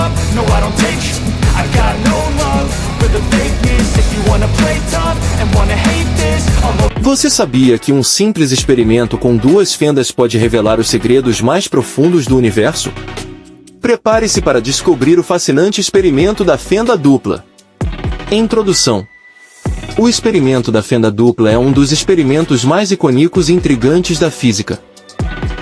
up, no I don't take sh**. I got no love for the fakeness. If you wanna play tough and wanna hate this, Você sabia que um simples experimento com duas fendas pode revelar os segredos mais profundos do universo? Prepare-se para descobrir o fascinante experimento da fenda dupla. Introdução. O experimento da fenda dupla é um dos experimentos mais icônicos e intrigantes da física.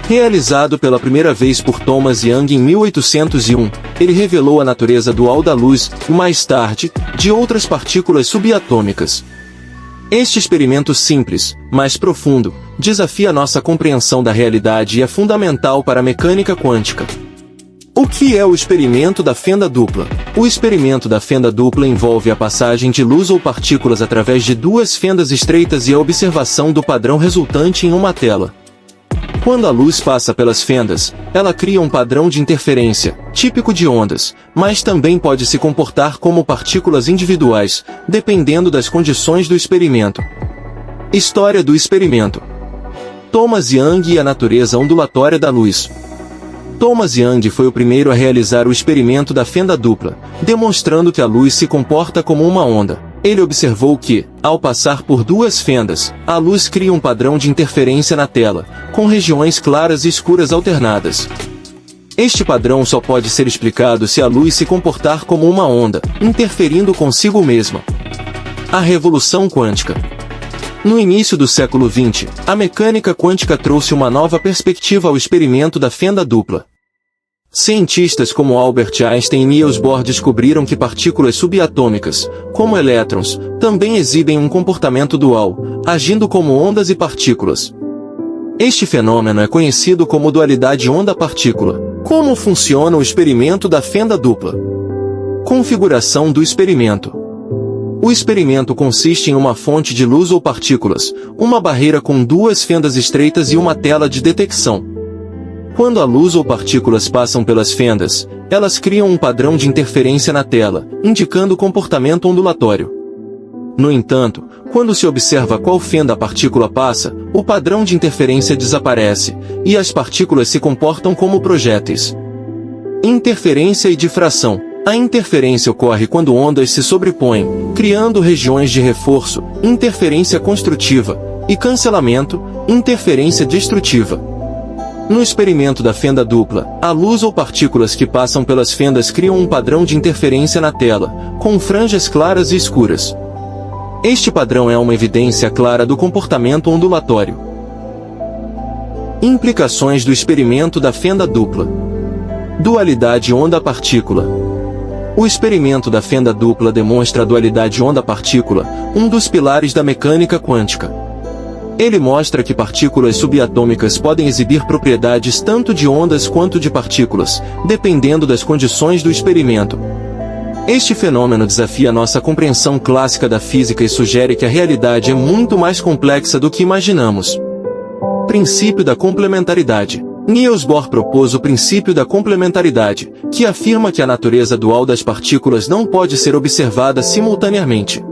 Realizado pela primeira vez por Thomas Young em 1801, ele revelou a natureza dual da luz e, mais tarde, de outras partículas subatômicas. Este experimento simples, mas profundo, desafia nossa compreensão da realidade e é fundamental para a mecânica quântica. O que é o experimento da fenda dupla? O experimento da fenda dupla envolve a passagem de luz ou partículas através de duas fendas estreitas e a observação do padrão resultante em uma tela. Quando a luz passa pelas fendas, ela cria um padrão de interferência, típico de ondas, mas também pode se comportar como partículas individuais, dependendo das condições do experimento. História do experimento. Thomas Young e a natureza ondulatória da luz. Thomas Young foi o primeiro a realizar o experimento da fenda dupla, demonstrando que a luz se comporta como uma onda. Ele observou que, ao passar por duas fendas, a luz cria um padrão de interferência na tela, com regiões claras e escuras alternadas. Este padrão só pode ser explicado se a luz se comportar como uma onda, interferindo consigo mesma. A revolução quântica. No início do século XX, a mecânica quântica trouxe uma nova perspectiva ao experimento da fenda dupla. Cientistas como Albert Einstein e Niels Bohr descobriram que partículas subatômicas, como elétrons, também exibem um comportamento dual, agindo como ondas e partículas. Este fenômeno é conhecido como dualidade onda-partícula. Como funciona o experimento da fenda dupla? Configuração do experimento. O experimento consiste em uma fonte de luz ou partículas, uma barreira com duas fendas estreitas e uma tela de detecção. Quando a luz ou partículas passam pelas fendas, elas criam um padrão de interferência na tela, indicando comportamento ondulatório. No entanto, quando se observa qual fenda a partícula passa, o padrão de interferência desaparece, e as partículas se comportam como projéteis. Interferência e difração. A interferência ocorre quando ondas se sobrepõem, criando regiões de reforço, interferência construtiva, e cancelamento, interferência destrutiva. No experimento da fenda dupla, a luz ou partículas que passam pelas fendas criam um padrão de interferência na tela, com franjas claras e escuras. Este padrão é uma evidência clara do comportamento ondulatório. Implicações do experimento da fenda dupla. Dualidade onda-partícula. O experimento da fenda dupla demonstra a dualidade onda-partícula, um dos pilares da mecânica quântica. Ele mostra que partículas subatômicas podem exibir propriedades tanto de ondas quanto de partículas, dependendo das condições do experimento. Este fenômeno desafia nossa compreensão clássica da física e sugere que a realidade é muito mais complexa do que imaginamos. Princípio da complementaridade. Niels Bohr propôs o princípio da complementaridade, que afirma que a natureza dual das partículas não pode ser observada simultaneamente.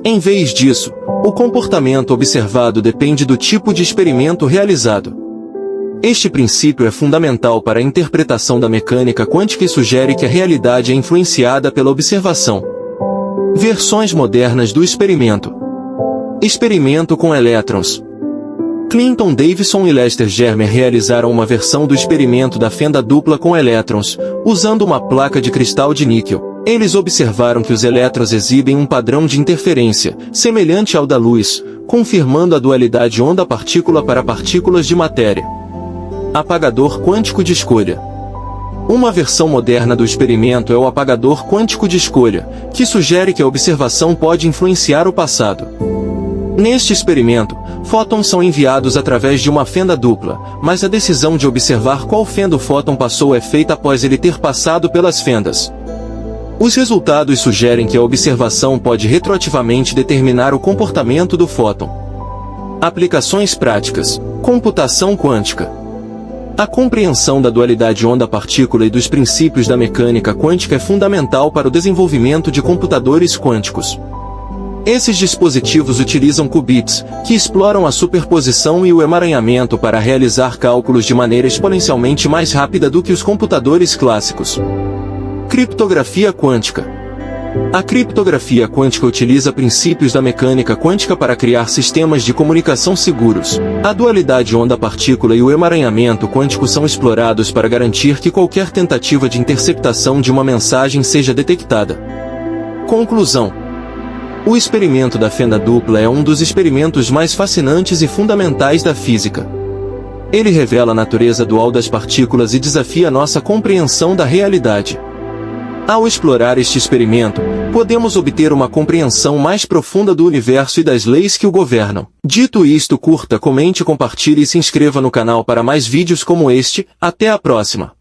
Em vez disso, o comportamento observado depende do tipo de experimento realizado. Este princípio é fundamental para a interpretação da mecânica quântica e sugere que a realidade é influenciada pela observação. Versões modernas do experimento. Experimento com elétrons. Clinton Davidson e Lester Germer realizaram uma versão do experimento da fenda dupla com elétrons, usando uma placa de cristal de níquel. Eles observaram que os elétrons exibem um padrão de interferência, semelhante ao da luz, confirmando a dualidade onda-partícula para partículas de matéria. Apagador quântico de escolha. Uma versão moderna do experimento é o apagador quântico de escolha, que sugere que a observação pode influenciar o passado. Neste experimento, fótons são enviados através de uma fenda dupla, mas a decisão de observar qual fenda o fóton passou é feita após ele ter passado pelas fendas. Os resultados sugerem que a observação pode retroativamente determinar o comportamento do fóton. Aplicações práticas. Computação quântica. A compreensão da dualidade onda-partícula e dos princípios da mecânica quântica é fundamental para o desenvolvimento de computadores quânticos. Esses dispositivos utilizam qubits, que exploram a superposição e o emaranhamento para realizar cálculos de maneira exponencialmente mais rápida do que os computadores clássicos. Criptografia quântica. A criptografia quântica utiliza princípios da mecânica quântica para criar sistemas de comunicação seguros. A dualidade onda-partícula e o emaranhamento quântico são explorados para garantir que qualquer tentativa de interceptação de uma mensagem seja detectada. Conclusão: o experimento da fenda dupla é um dos experimentos mais fascinantes e fundamentais da física. Ele revela a natureza dual das partículas e desafia nossa compreensão da realidade. Ao explorar este experimento, podemos obter uma compreensão mais profunda do universo e das leis que o governam. Dito isto, curta, comente, compartilhe e se inscreva no canal para mais vídeos como este. Até a próxima!